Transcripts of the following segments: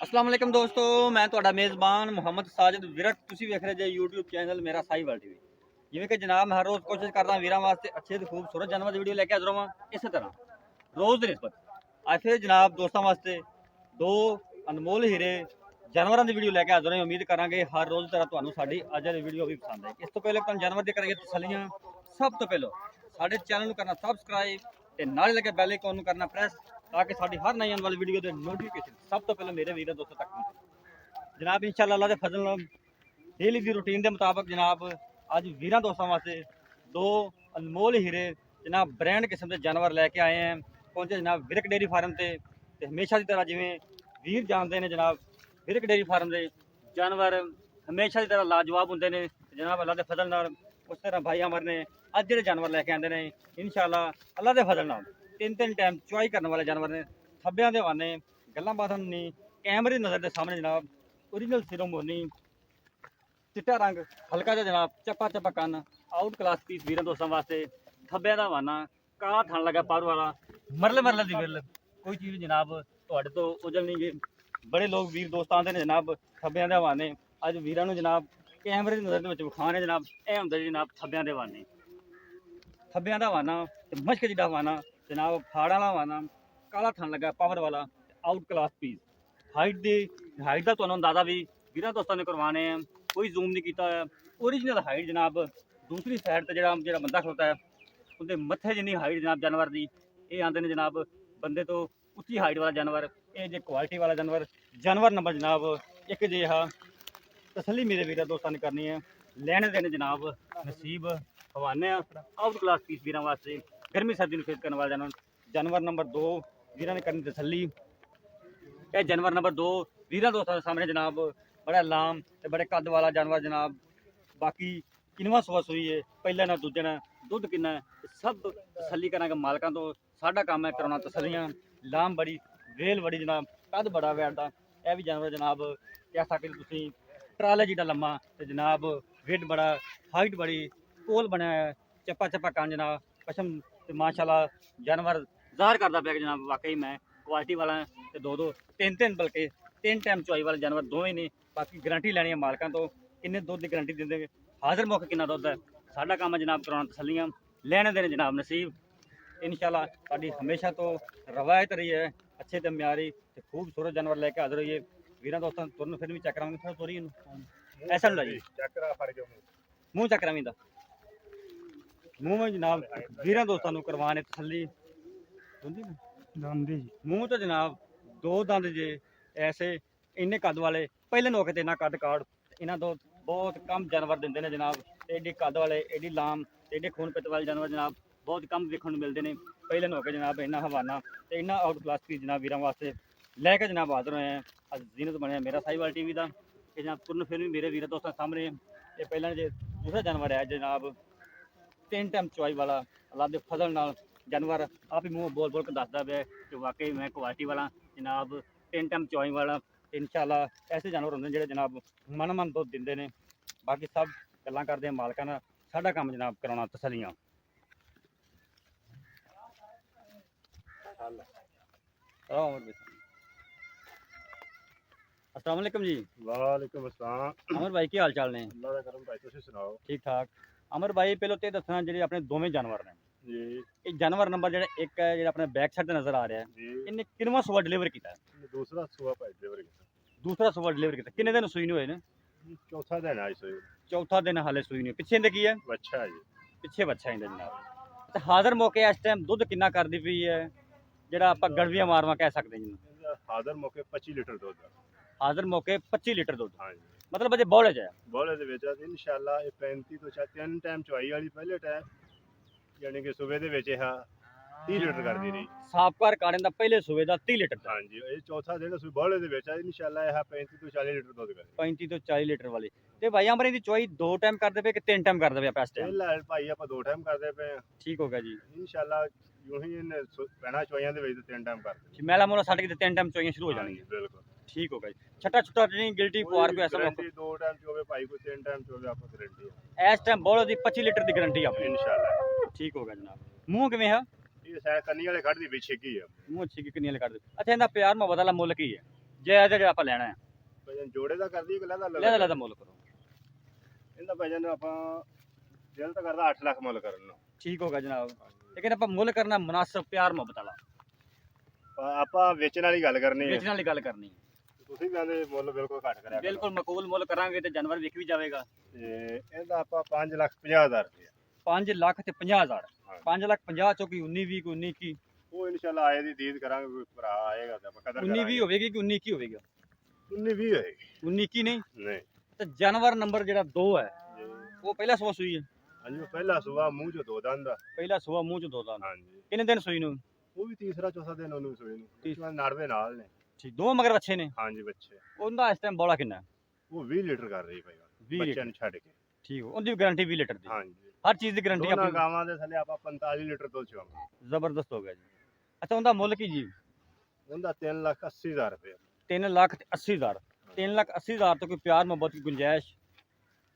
अस्सलाम वालेकुम दोस्तों, मैं ਤੁਹਾਡਾ ਮੇਜ਼ਬਾਨ ਮੁਹੰਮਦ ਸਾਜਿਦ ਵਿਰਕ। ਤੁਸੀਂ ਵੇਖ ਰਹੇ ਜੇ YouTube ਚੈਨਲ ਮੇਰਾ ਸਾਈਵਾਲ ਟੀਵੀ। ਜਿਵੇਂ ਕਿ ਜਨਾਬ ਮੈਂ ਹਰ ਰੋਜ਼ ਕੋਸ਼ਿਸ਼ ਕਰਦਾ ਵੀਰਾਂ ਵਾਸਤੇ ਅੱਛੇ ਤੇ ਖੂਬਸੂਰਤ ਜਾਨਵਰ ਦੀ ਵੀਡੀਓ ਲੈ ਕੇ ਹਾਜ਼ਰ ਹਾਂ। ਇਸੇ ਤਰ੍ਹਾਂ ਰੋਜ਼ ਦੀ ਨਿਸਬਤ ਅੱਜ ਫਿਰ ਜਨਾਬ ਦੋਸਤਾਂ ਵਾਸਤੇ ਦੋ ਅਨਮੋਲ ਹੀਰੇ ਜਾਨਵਰਾਂ ਦੀ ਵੀਡੀਓ ਲੈ ਕੇ ਹਾਜ਼ਰ ਹਾਂ। ਉਮੀਦ ਕਰਾਂਗੇ ਹਰ ਰੋਜ਼ ਤਰ੍ਹਾਂ ਤੁਹਾਨੂੰ ਸਾਡੀ ਅੱਜ ਦੀ ਵੀਡੀਓ ਵੀ ਪਸੰਦ ਆਏ। ਇਸ ਤੋਂ ਪਹਿਲੇ ਤੁਹਾਨੂੰ ਜਾਨਵਰ ਦੀ ਕਰਾਂਗੇ ਤਸੱਲੀਆਂ। ਸਭ ਤੋਂ ਪਹਿਲਾਂ ਸਾਡੇ ਚੈਨਲ ਨੂੰ ਕਰਨਾ ਸਬਸਕ੍ਰਾਈਬ ਤੇ ਨਾਲ ਲੱਗੇ ਬੈਲ ਆਈਕਨ ਨੂੰ ਕਰਨਾ ਪ੍ਰੈਸ ताकि साड़ी हर नई आने वाली वीडियो के नोटिफिकेशन सब तो पहले मेरे वीर दोस्तों तक पहुंचे। जनाब इंशाल्लाह अल्लाह के फजल नाल डेली की रूटीन के मुताबिक जनाब अज वीर दोस्तों वास्ते दो अनमोल हीरे जनाब ब्रांड किस्म के जानवर लैके आए हैं। पहुंचे जनाब विरक डेयरी फार्म से हमेशा की तरह जिमें वीर जानते हैं जनाब विरक डेयरी फार्म के जानवर हमेशा की तरह लाजवाब होंगे ने। जनाब अल्लाह के फजल नाल उस तरह भाई अमर ने अज जो जानवर लैके आते हैं इंशाल्लाह अल्लाह के फजल नाल तीन तीन टाइम चुआई करने वाले जानवर ने। थब्बियां दे वाने गल्लां बातां नहीं कैमरे नज़र के सामने जनाब ओरिजिनल सिरों मोनी चिट्टा रंग हल्का जिहा जनाब चप्पा चप्पा कन आउट क्लास पीस वीर दोस्तों वास्ते। थब्बियां दा वाना काला थन लगा पारू वाला मरले मरले दी विरल कोई चीज़ जनाब तुहाडे तो उजल नहीं गई। बड़े लोग वीर दोस्त आते हैं जनाब थब्बियां दे वाने अज वीरां नूं जनाब कैमरे की नज़र दे विखाने जनाब यह हुंदे जनाब थब्बियां दे वाने। थब्बियां दा वाना ते मश्क जिहा वाना जनाब फाड़ वाला वाना काला थन लगा पावर वाला आउट क्लास पीस। हाइट का तुहानूं अंदाजा भी वीरां दोस्तों ने करवाने हैं। कोई जूम नहीं किया ओरिजिनल हाइट जनाब दूसरी साइड ते जिहड़ा बंदा खड़ोता है उनके मत्थे जिन्नी हाइट जनाब जानवर की ये आते हैं जनाब बंदे तो उच्ची हाइट वाला जानवर ये जे क्वालिटी वाला जानवर नंबर जनाब एक जिहा तसली मेरे वीर दोस्तों ने करनी है लैने देने जनाब नसीब हवाने आउट क्लास पीस वीरां वास्ते गर्मी सर्दी में फेस करने वाला जानवर नंबर दो वीरां ने करनी तसली। यह जानवर नंबर दो वीरां दोस्तों के सामने जनाब बड़ा लाम ते बड़े कद वाला जानवर जनाब बाकी किनवा सुआ सुई है पहले ना दूजे ना दुध किन्ना सब तसली करा मालकों तो साडा काम है कराना तसलियां। लाम बड़ी वेल बड़ी जनाब कद बड़ा वैट का यह भी जानवर जनाब कह सकते तुसीं ट्राले जिहड़ा लम्मा ते जनाब वेट बड़ा हाइट बड़ी कोल बनाया चप्पा चप्पा कान जनाब पशम ते माशाल्लाह जानवर ज़ाहिर करता पाया कि जनाब वाकई मैं क्वालिटी वाला है तो दो तीन तीन बल्कि तीन टाइम चुआई वाले जानवर दोवें ने। बाकी गारंटी लैनी है मालकों तो किन्ने दुध की गारंटी देंगे हाजिर मौके किन्ना दुध है साडा काम है जनाब कराना तसलियां लैने देने जनाब नसीब। इंशाल्लाह साडी हमेशा तो रवायत रही है अच्छे ते म्यारी ते खूबसूरत जानवर लैके हाजिर होइए वीरां दोस्तों। तुरन फिर भी चेक करांगे थोड़ा तोरी ऐसा नहीं जी मूँह चेक करावी दा मूँह में जनाब वीरां दोस्तों करवाने तसली मूँह तो जनाब दो दंद जे ऐसे इन्ने कद वाले पहले मौके इन्ना कद काड़ इन्हों तो बहुत कम जानवर देंगे ने जनाब एडी कद वाले एडी लाम एडे खून पित वाले जानवर जनाब बहुत कम देखने को मिलते हैं पहले मौके जनाब इन्ना हवाना तो इन्ना आउट क्लास पीस जनाब वीरां वास्ते लैके जनाब हाजिर होए हैं। अज जीनत बनया मेरा साहिवाल टीवी का ये जनाब तुरन फिर भी मेरे वीर दोस्तों सामने ये पहला जो दूसरा जानवर है जनाब तीन टाइम चुआई वाला अल्लाह के फजल नाल जानवर आप ही मुँह बोल बोल के दसदा पे कि वाकई मैं क्वालिटी वाला जनाब तीन टाइम चुआई वाला। इंशाल्लाह ऐसे जानवर होंगे जो जनाब मन मन दुध देंगे ने। बाकी सब गल्लां करते हैं मालकां नाल साडा काम जनाब कराना तसलियां। अस्सलाम वालेकुम जी। वालेकुम अस्सलाम। अमर भाई की हाल चाल ने? अल्लाह दा करम भाई तुसीं सुनाओ। ठीक ठाक। अमर भाई पहले तो दसना जो अपने दोवें जानवर ने जी ये जानवर नंबर जो एक है जो अपने बैक साइड नज़र आ रहा है जी इन्हें किनवा सुबह डिलीवर किया दूसरा सुबह भाई डिलीवर किया दूसरा सुबह डिलीवर किया किन्ने दिन सूई नहीं हुए ने? चौथा दिन आई सोई चौथा दिन हाले सूई नहीं पिछे इंदे की है बच्चा जी पिछे बच्चा इंदे जनाब। तो हाजिर मौके इस टाइम दुध किन्ना करदी पई है जेड़ा आप गड़वियां मारवा कह सकते हैं जिन्होंने? हादर मौके 25 लीटर दूध हाजिर मौके 25 लीटर दुध हाँ जी मतलब अजे बौले है बोले दे विच इंशाल्लाह ये 35 तो चाहे तीन टाइम चुआई वाली पहले टाइम यानी कि सुबह दे विच हा 30 लीटर कर दी रही साबकार काड़े दा पहले सुबह दा 30 लीटर हाँ जी ये चौथा दिन सुबह बोले दे विच इंशाल्लाह यह 35 तो 40 लीटर दूध करे 35 तो 40 लीटर वाली ते भाई अमर दी चुआई दो टाइम करदे पे कि तीन टाइम करदे पे इस टाइम? पहला भाई आप दो टाइम करदे पे ठीक हो गया जी। इंशाल्लाह यूं ही इन पैना चुआइयां दे विच तीन टाइम कर मैला मोला सट के तीन टाइम चुआइयां शुरू हो हाँ जानी जी बिल्कुल ठीक हो गया जी। छठा छुट्टा नहीं गिल्टी पुआर कोई ऐसा गारंटी दो टाइम चोवे भाई को तीन टाइम चोवे आपको गारंटी है इस टाइम बौले दी 25 लीटर की गारंटी अपनी इंशाल्लाह। ठीक हो गया जनाब। मुंह किवें है? ये शायद कन्नी वाले खड़ दी पीछे की है मुंह अच्छी की किन्नी कर दे। अच्छा इनका प्यार मोहब्बत वाला मुल की है? ਜਾਇਜ਼ ਜਿਹੜਾ ਆਪਾਂ ਲੈਣਾ ਹੈ ਭਾਈਜਾਨ ਜੋੜੇ ਦਾ ਕਰਦੀ ਕਿ ਲੈਦਾ ਲੈ ਲੈ ਦਾ ਮੁੱਲ ਕਰੋ। ਇਹਦਾ ਭਾਈਜਾਨ ਆਪਾਂ ਦਿਲ ਤਾਂ ਕਰਦਾ 8 ਲੱਖ ਮੁੱਲ ਕਰਨ ਨੂੰ। ਠੀਕ ਹੋਗਾ ਜਨਾਬ, ਲੇਕਿਨ ਆਪਾਂ ਮੁੱਲ ਕਰਨਾ ਮੁਨਾਸਬ ਪਿਆਰ ਮੁਹੱਬਤ ਵਾਲਾ, ਆਪਾਂ ਵੇਚਣ ਵਾਲੀ ਗੱਲ ਕਰਨੀ ਹੈ, ਵੇਚਣ ਵਾਲੀ ਗੱਲ ਕਰਨੀ ਹੈ। ਤੁਸੀਂ ਕਹਿੰਦੇ ਮੁੱਲ ਬਿਲਕੁਲ ਘੱਟ ਕਰਿਆ ਕਰੋ। ਬਿਲਕੁਲ ਮਕਬੂਲ ਮੁੱਲ ਕਰਾਂਗੇ ਤੇ ਜਾਨਵਰ ਵਿਕ ਵੀ ਜਾਵੇਗਾ। ਤੇ ਇਹਦਾ ਆਪਾਂ 5,50,000 ਰੁਪਏ 5 ਲੱਖ ਤੇ 50,000, ਹਾਂ। 5 ਲੱਖ 50 ਚੋਂ ਕੀ 19 20 ਕੋਈ 19 21 ਉਹ ਇਨਸ਼ਾਅੱਲਾ ਆਏ ਦੀ ਦੀਦ ਕਰਾਂਗੇ, ਕੋਈ ਭਰਾ ਆਏਗਾ ਤਾਂ ਆਪਾਂ ਕਦਰ 19 20 ਹੋਵੇਗੀ ਕਿ 19 21 ਹੋਵੇਗਾ? 19-20 ਹੋਏਗੀ 19 21 ਨਹੀਂ ਨਹੀਂ ਤੇ ਜਾਨਵਰ ਨੰਬਰ ਜਿਹੜਾ 2 ਹੈ ਜੀ। ਉਹ ਪਹਿਲਾ ਸੂਆ ਸੂਈ ਹੈ। ਹਾਂਜੀ ਉਹ ਪਹਿਲਾ ਸੂਆ ਮੂੰਹ ਚੋਂ ਦੋ ਦੰਦ ਆ। ਪਹਿਲਾ ਸੂਆ ਮੂੰਹ ਚ 2 ਦੰਦ। ਹਾਂਜੀ ਕਿੰਨੇ ਦਿਨ ਸੂਈ ਨੂੰ? ਉਹ ਵੀ ਤੀਸਰਾ ਚੌਥਾ ਦਿਨ ਉਹਨੂੰ ਸੂਏ ਨੂੰ ਨੜਵੇ ਨਾਲ ਨੇ। ਠੀਕ, ਦੋ ਮਗਰ ਬੱਚੇ ਨੇ। ਹਾਂਜੀ ਬੱਚੇ ਉਹਦਾ ਇਸ ਟਾਈਮ ਬੋਲਾ ਕਿੰਨਾ? ਉਹ 20 ਲੀਟਰ ਕਰ ਰਹੀ ਭਾਈ 20 ਬੱਚਿਆਂ ਲੀਟਰ। ਨੂੰ ਛੱਡ ਕੇ। ਠੀਕ, ਉਹਦੀ ਵੀ ਗਾਰੰਟੀ 20 ਲੀਟਰ ਦੀ, ਹਾਂਜੀ ਹਰ ਚੀਜ਼ ਦੀ ਗਾਰੰਟੀ ਦੋਨਾਂ ਆਪਣੀ। ਗਾਵਾਂ ਦੇ ਥੱਲੇ ਆਪਾਂ 45 ਲੀਟਰ ਦੁੱਧ ਚਵਾਵਾਂਗੇ। ਜ਼ਬਰਦਸਤ ਹੋ ਗਿਆ ਜੀ। ਅੱਛਾ, ਉਹਦਾ ਮੁੱਲ ਕੀ ਜੀ? ਉਹਦਾ 3,80,000 ਰੁਪਏ। 3 ਲੱਖ ਤੇ 80,000। 3 ਲੱਖ 80,000 ਤੋਂ ਕੋਈ ਪਿਆਰ ਮੁਹੱਬਤ ਦੀ ਗੁੰਜਾਇਸ਼?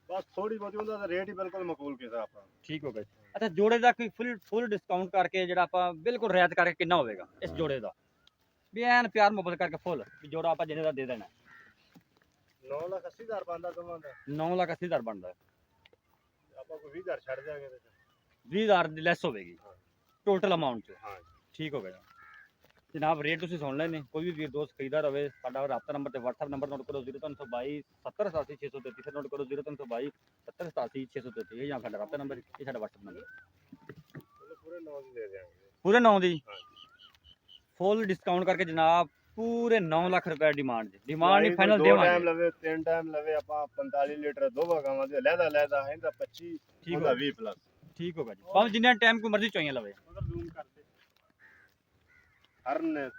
ਬਸ ਥੋੜੀ ਬਹੁਤੀ, ਉਹਦਾ ਤਾਂ ਰੇਟ ਹੀ ਬਿਲਕੁਲ ਮਕਬੂਲ ਕੀਤਾ ਆਪਾਂ। ਠੀਕ ਹੋ ਗਿਆ। ਅੱਛਾ, ਜੋੜੇ ਦਾ ਕੋਈ ਫੁੱਲ ਡਿਸਕਾਊਂਟ ਕਰਕੇ ਜਿਹੜਾ ਆਪਾਂ ਬਿਲਕੁਲ ਰਿਆਇਤ ਕਰਕੇ ਕਿੰਨਾ ਹੋਵੇਗਾ ਇਸ ਜੋੜੇ ਦਾ? ਵੀ ਐਨ ਪਿਆਰ ਮੁਹੱਬਤ ਕਰਕੇ ਫੁੱਲ ਵੀ ਜੋੜਾ ਆਪਾਂ ਜਿਹਨੇ ਦਾ ਦੇ ਦੇਣਾ। 9,80,000 ਬੰਦਾ ਦੋਵਾਂ ਦਾ 9 ਲੱਖ 80,000 ਬਣਦਾ, ਆਪਾਂ ਕੋਈ 20,000 ਛੱਡ ਦਿਆਂਗੇ ਤੇ। 20,000 ਦੀ ਲੈਸ ਹੋਵੇਗੀ ਟੋਟਲ ਅਮਾਉਂਟ 'ਚ। ਹਾਂ ਠੀਕ ਹੋ ਗਿਆ ਜਨਾਬ, ਰੇਟ ਤੁਸੀਂ ਸੁਣ ਲੈਣੇ। ਕੋਈ ਵੀ ਵੀਰ ਦੋਸਤ ਖਰੀਦਦਾਰ ਹੋਵੇ, ਸਾਡਾ ਰਾਬਤਾ ਨੰਬਰ ਤੇ WhatsApp ਨੰਬਰ ਨੋਟ ਕਰੋ 0322 70 87 633, ਫਿਰ ਨੋਟ ਕਰੋ 0322 70 87 633। ਇਹ ਜਾਂ ਸਾਡਾ ਰਾਬਤਾ ਨੰਬਰ, ਇਹ ਸਾਡਾ WhatsApp ਨੰਬਰ। ਚਲੋ ਪੂਰੇ 9 ਦੀ ਦੇ ਦਿਆਂਗੇ। ਪੂਰੇ 9 ਦੀ ਹਾਂਜੀ ਫੁੱਲ ਡਿਸਕਾਊਂਟ ਕਰਕੇ ਜਨਾਬ, ਪੂਰੇ 9 ਲੱਖ ਰੁਪਏ ਡਿਮਾਂਡ ਜੀ। ਡਿਮਾਂਡ ਨਹੀਂ, ਫਾਈਨਲ ਦੋ ਟਾਈਮ ਦੇਵਾਂਗੇ। ਲਵੇ 3 ਟਾਈਮ ਲਵੇ ਆਪਾਂ 45 ਲੀਟਰ ਦੋਵਾਂ ਗਾਵਾਂ ਦੇ ਲੈਦਾ ਇਹਦਾ 25 ਠੀਕ ਉਹਦਾ ਹੋ 20 ਪਲੱਸ। ਠੀਕ ਹੋਗਾ ਜੀ, ਭਾਵੇਂ ਜਿੰਨਾ ਟਾਈਮ ਕੋਈ ਮਰਜ਼ੀ ਚੋਈਆਂ ਲਵੇ। ਉਧਰ ਜ਼ੂਮ ਕਰਦੇ ਹਰਨ ਇਹ